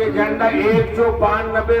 192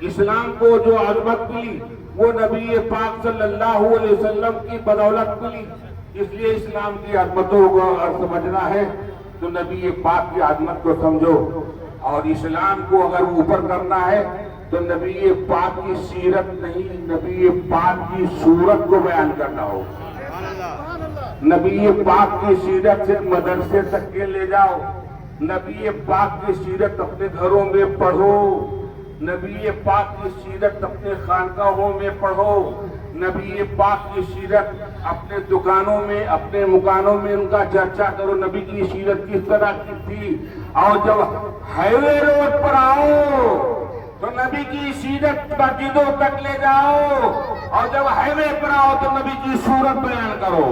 اسلام کو جو عظمت ملی وہ نبی پاک صلی اللہ علیہ وسلم کی بدولت ملی. اس لیے اسلام کی عظمتوں کو اگر سمجھنا ہے تو نبی پاک کی عظمت کو سمجھو, اور اسلام کو اگر اوپر کرنا ہے تو نبی پاک کی سیرت نہیں, نبی پاک کی صورت کو بیان کرنا ہوگا. نبی پاک کی سیرت سے مدرسے تک کے لے جاؤ, نبی پاک کی سیرت اپنے گھروں میں پڑھو, نبی پاک کی سیرت اپنے خانقاہوں میں پڑھو, نبی پاک کی سیرت اپنے دکانوں میں, اپنے مکانوں میں ان کا چرچا کرو. نبی کی سیرت کس طرح کی تھی, اور جب ہائی وے روڈ پر آؤ تو نبی کی سیرت مسجدوں تک لے جاؤ, اور جب ہائی وے پر آؤ تو نبی کی صورت بیان کرو,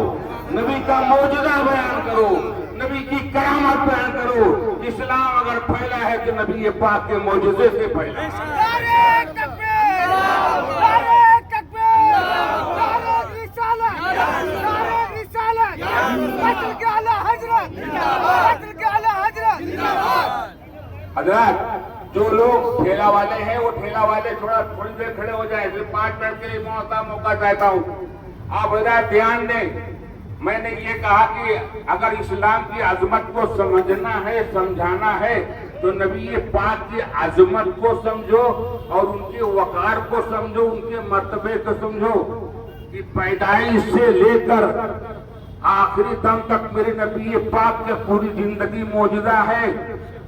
نبی کا معجزہ بیان کرو, نبی کی کرامت بیان کرو. اسلام اگر پھیلا ہے تو نبی پاک کے معجزے سے پھیلا ہے. نعرہ تکبیر! نعرہ تکبیر! نعرہ رسالت! نعرہ رسالت! قتل کے اعلیٰ حضرت! قتل کے اعلیٰ حضرت! حضرات, جو لوگ ٹھیلا والے ہیں وہ ٹھیلا والے تھوڑی دیر کھڑے ہو جائیں. صرف 5 منٹ کے لیے موقع چاہتا ہوں. آپ حضرات دھیان دیں, میں نے یہ کہا کہ اگر اسلام کی عظمت کو سمجھنا ہے, سمجھانا ہے, تو نبی پاک کی عظمت کو سمجھو اور ان کے وقار کو سمجھو, ان کے مرتبے کو سمجھو کہ پیدائش سے لے کر آخری دم تک میرے نبی پاک کی پوری زندگی معجزہ ہے.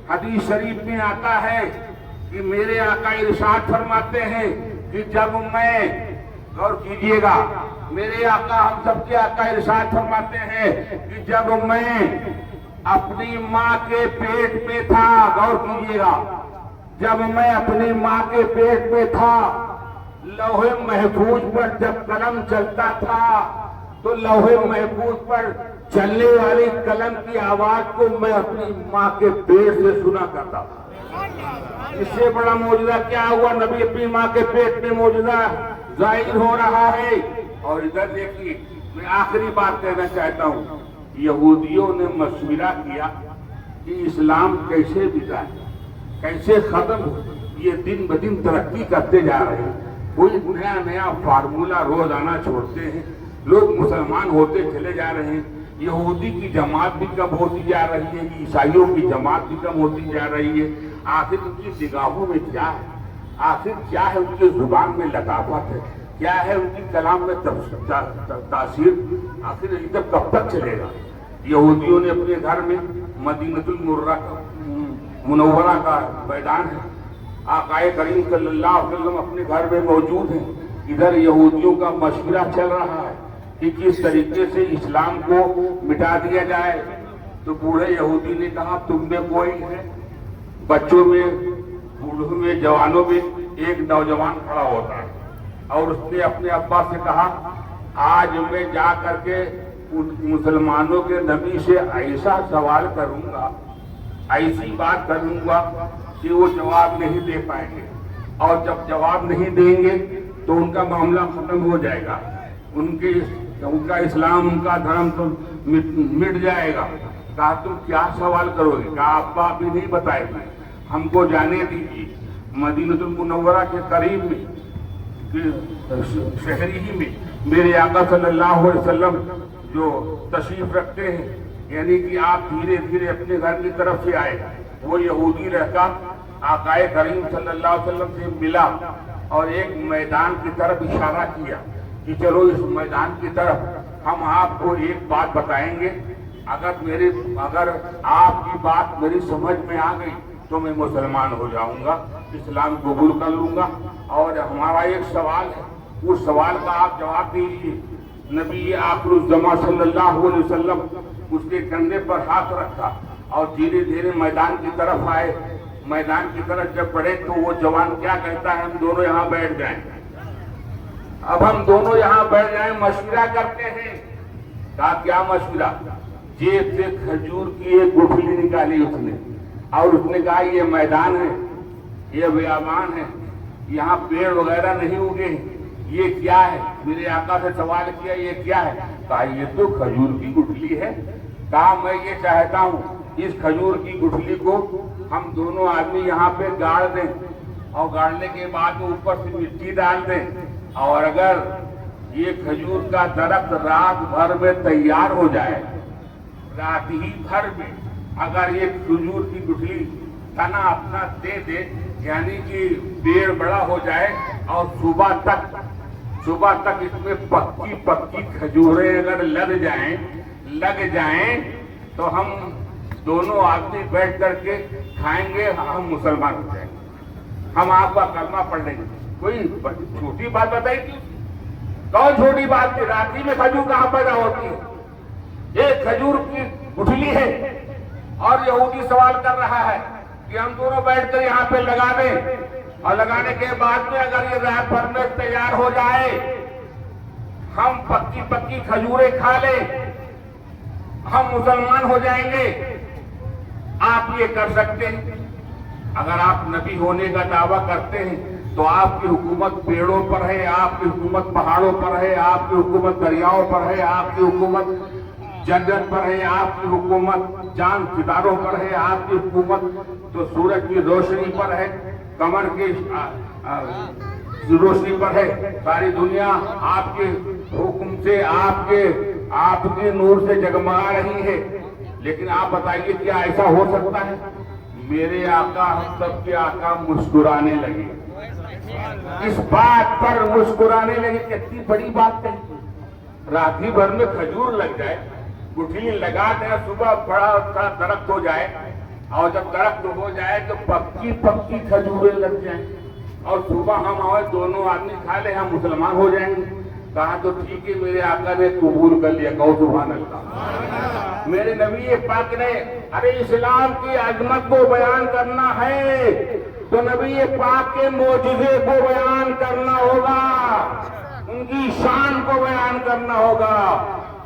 حدیث شریف میں آتا ہے کہ میرے آقا ارشاد فرماتے ہیں کہ جب میں, غور کیجئے گا, میرے آقا ہم سب کے آقا ارشاد فرماتے ہیں کہ جب میں اپنی ماں کے پیٹ میں تھا, غور کیجئے گا, جب میں اپنی ماں کے پیٹ میں تھا, لوح محفوظ پر جب قلم چلتا تھا تو لوح محفوظ پر چلنے والی قلم کی آواز کو میں اپنی ماں کے پیٹ سے سنا کرتا تھا. اس سے بڑا معجزہ کیا ہوا؟ نبی اپنی ماں کے پیٹ میں معجزہ ظاہر ہو رہا ہے. اور ادھر دیکھیے, میں آخری بات کہنا چاہتا ہوں, یہودیوں نے مشورہ کیا کہ اسلام کیسے بکا ہے, کیسے ختم ہو. یہ دن بدن ترقی کرتے جا رہے ہیں, کوئی نیا فارمولہ روزانہ چھوڑتے ہیں, لوگ مسلمان ہوتے چلے جا رہے ہیں. یہودی کی جماعت بھی کم ہوتی جا رہی ہے, عیسائیوں کی جماعت بھی کم ہوتی جا رہی ہے. آخر ان کی نگاہوں میں کیا ہے, آخر کیا ہے ان کی زبان میں لطافت ہے, کیا ہے ان کی کلام میں تاثیر, آخر یہ سب کب تک چلے گا؟ یہودیوں نے اپنے گھر میں مدینۃ المنورہ کا میدان ہے, آقا کریم صلی اللہ علیہ وسلم اپنے گھر میں موجود ہیں. ادھر یہودیوں کا مشورہ چل رہا ہے کہ کس طریقے سے اسلام کو مٹا دیا جائے. تو بوڑھے یہودی نے کہا تم میں کوئی ہے, بچوں میں, بوڑھوں میں, جوانوں میں ایک نوجوان کھڑا ہوتا ہے, اور اس نے اپنے ابا سے کہا آج میں جا کر کے مسلمانوں کے نبی سے ایسا سوال کروں گا, ایسی بات کروں گا کہ وہ جواب نہیں دے پائیں گے, اور جب جواب نہیں دیں گے تو ان کا معاملہ ختم ہو جائے گا, ان کا اسلام, ان کا دھرم تو مٹ جائے گا. کہا تم کیا سوال کرو گے؟ کہا ابا ابھی نہیں بتائے گی, ہم کو جانے دیجیے. مدینۃ المنورہ کے قریب میں, شہری ہی میں میرے آقا صلی اللہ علیہ وسلم جو تشریف رکھتے ہیں, یعنی کہ آپ دھیرے دھیرے اپنے گھر کی طرف سے آئے. وہ یہودی رہتا آقا کریم صلی اللہ علیہ وسلم سے ملا اور ایک میدان کی طرف اشارہ کیا کہ چلو اس میدان کی طرف ہم آپ کو ایک بات بتائیں گے, اگر آپ کی بات میری سمجھ میں آ گئی تو میں مسلمان ہو جاؤں گا, اسلام قبول کر لوں گا. اور ہمارا ایک سوال ہے, اس سوال کا آپ جواب دیجیے. نبی آخر الزماں صلی اللہ علیہ وسلم اس کے کندھے پر ہاتھ رکھا اور دھیرے دھیرے میدان کی طرف آئے. میدان کی طرف جب بڑھے تو وہ جوان کیا کہتا ہے, ہم دونوں یہاں بیٹھ جائیں. اب ہم دونوں یہاں بیٹھ جائیں, مشورہ کرتے ہیں. کہا کیا مشورہ؟ جیب سے کھجور کی ایک گٹھلی نکالی اس نے, اور اس نے کہا یہ میدان ہے, یہ بیابان ہے, یہاں پیڑ وغیرہ نہیں اگے, یہ کیا ہے؟ میرے آقا سے سوال کیا یہ کیا ہے؟ کہا یہ تو کھجور کی گٹھلی ہے. کہا میں یہ چاہتا ہوں اس کھجور کی گٹھلی کو ہم دونوں آدمی یہاں پہ گاڑ دیں, اور گاڑنے کے بعد اوپر سے مٹی ڈال دیں، اور اگر یہ کھجور کا درخت رات بھر میں تیار ہو جائے، رات ہی بھر میں اگر یہ کھجور کی گٹھلی تنا اپنا دے دے، یعنی کہ پیڑ بڑا ہو جائے، اور صبح تک اس میں پکی کھجوریں اگر لگ جائیں تو ہم دونوں آدمی بیٹھ کر کے کھائیں گے، ہم مسلمان ہو جائیں گے، ہم آپ کا کلمہ پڑھ لیں گے۔ کوئی چھوٹی بات بتائی تھی؟ کون چھوٹی بات تھی؟ رات میں کھجور کہاں پیدا ہوتی ہے؟ ایک کھجور کی گٹھلی ہے، اور یہودی سوال کر رہا ہے کہ ہم دونوں بیٹھ کر یہاں پہ لگا دیں، اور لگانے کے بعد میں اگر یہ رات بھر میں تیار ہو جائے، ہم پکی کھجوریں کھا لیں، ہم مسلمان ہو جائیں گے۔ آپ یہ کر سکتے ہیں؟ اگر آپ نبی ہونے کا دعویٰ کرتے ہیں تو آپ کی حکومت پیڑوں پر ہے، آپ کی حکومت پہاڑوں پر ہے، آپ کی حکومت دریاؤں پر ہے، آپ کی حکومت جنت پر ہے، آپ کی حکومت چاند ستاروں پر ہے، آپ کی حکومت تو سورج کی روشنی پر ہے، قمر کی روشنی پر ہے۔ ساری دنیا آپ کے حکم سے، آپ کے نور سے جگمگا رہی ہے، لیکن آپ بتائیے کیا ایسا ہو سکتا ہے؟ میرے آقا، ہم سب کے آقا مسکرانے لگے، اس بات پر مسکرانے لگے۔ کتنی بڑی بات ہے، رات ہی بھر میں کھجور لگ جائے، گٹھلی لگا دیں، صبح بڑا سا درخت ہو جائے، اور جب درخت ہو جائے تو پکی کھجوریں لگ جائیں، اور صبح ہم آئے دونوں آدمی کھا لیں، ہم مسلمان ہو جائیں گے۔ کہا تو ٹھیک ہے، میرے آقا نے قبول کر لیا، کہو سبحان اللہ۔ میرے نبی پاک نے، ارے اسلام کی عظمت کو بیان کرنا ہے تو نبی پاک کے معجزے کو بیان کرنا ہوگا، ان کی شان کو بیان کرنا ہوگا،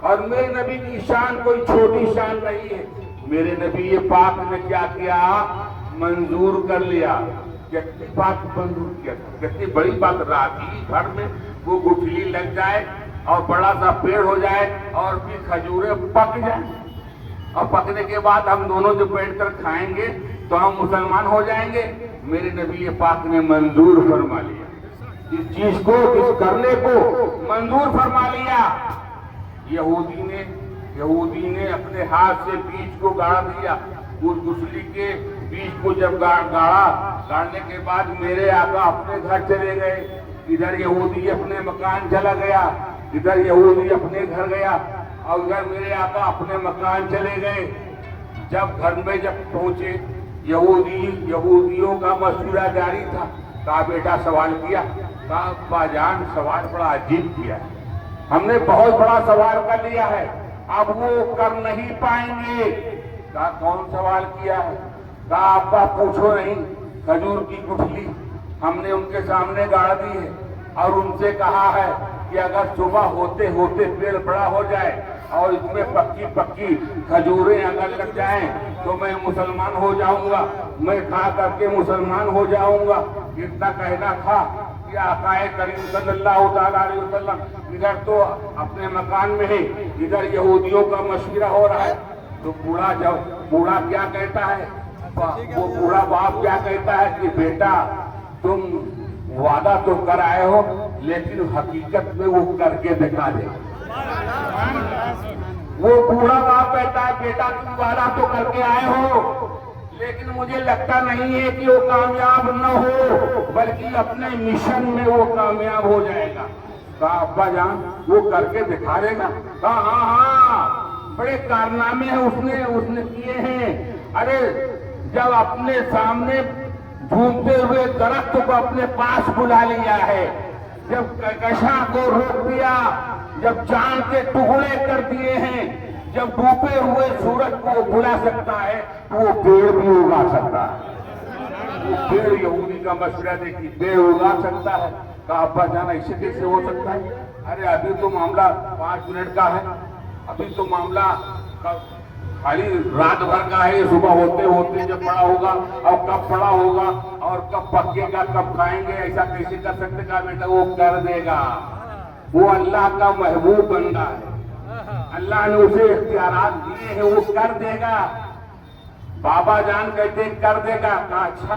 اور میرے نبی کی شان کوئی چھوٹی شان نہیں ہے۔ میرے نبی پاک نے کیا کیا؟ منظور کر لیا۔ کتنی بات منظور کیا، کتنی بڑی بات، رات ہی بھر میں وہ گٹھلی لگ جائے اور بڑا سا پیڑ ہو جائے، اور پھر کھجوریں پک جائیں، اور پکنے کے بعد ہم دونوں جو بیٹھ کر کھائیں گے تو ہم مسلمان ہو جائیں گے۔ میرے نبی پاک نے منظور فرما لیا، اس چیز کو، اس کرنے کو منظور فرما لیا۔ یہودی نے اپنے ہاتھ سے بیج کو گاڑ دیا، اس گٹھلی کے بیج کو جب گاڑنے کے بعد میرے آقا اپنے گھر چلے گئے، ادھر یہودی اپنے مکان چلا گیا، ادھر یہودی اپنے گھر گیا، اور ادھر میرے آقا اپنے مکان چلے گئے۔ جب گھر میں پہنچے، یہودیوں کا مشورہ جاری تھا۔ کہا بیٹا سوال کیا؟ کہا ابا جان سوال بڑا عجیب کیا ہے، ہم نے بہت بڑا سوال کر لیا ہے، اب وہ کر نہیں پائیں گے۔ کہا کون سوال کیا ہے؟ کہا ابا پوچھو نہیں، کھجور کی گٹھلی ہم نے ان کے سامنے گاڑ دی ہے، اور ان سے کہا ہے کہ اگر صبح ہوتے ہوتے پیڑ بڑا ہو جائے اور اس میں پکی کھجوریں اگر لگ جائیں تو میں مسلمان ہو جاؤں گا، میں کھا کر کے مسلمان ہو جاؤں گا۔ اتنا کہنا تھا کہ آقا کریم صلی اللہ تعالیٰ علیہ وسلم ادھر تو اپنے مکان میں ہے، ادھر یہودیوں کا مشورہ ہو رہا ہے۔ تو بوڑھا کیا کہتا ہے، وہ بوڑھا باپ کیا کہتا ہے کہ بیٹا تم وعدہ تو کر آئے ہو، لیکن حقیقت میں وہ کر کے دکھا دے۔ وہ بوڑھا باپ کہتا ہے بیٹا تم وعدہ تو کر کے آئے ہو، لیکن مجھے لگتا نہیں ہے کہ وہ کامیاب نہ ہو، بلکہ اپنے مشن میں وہ کامیاب ہو جائے گا۔ کہا ابا جان وہ کر کے دکھا دے گا؟ کہا ہاں بڑے کارنامے ہیں اس نے کیے ہیں۔ ارے جب اپنے سامنے جھومتے ہوئے درخت کو اپنے پاس بلا لیا ہے، جب کہکشاں کو روک دیا، جب چاند کے ٹکڑے کر دیے ہیں، جب ڈوبے ہوئے سورج کو بلا سکتا ہے تو وہ پیڑ بھی اگا سکتا ہے۔ وہ پیڑ یہودی کا مشورہ دے کہ پیڑ اگا سکتا ہے۔ کہا ابا جانا اسے کیسے ہو سکتا ہے؟ ارے ابھی تو معاملہ 5 منٹ کا ہے، ابھی تو معاملہ خالی رات بھر کا ہے، صبح ہوتے ہوتے جب بڑا ہوگا اور کب بڑا ہوگا اور کب پکے گا کب کھائیں گے، ایسا کیسے کر سکتے؟ کہا بیٹا وہ کر دے گا، وہ اللہ کا محبوب بندہ ہے، اللہ نے اسے اختیارات دیے ہیں، وہ کر دے گا۔ بابا جان کہتے کر دے گا۔ کہا اچھا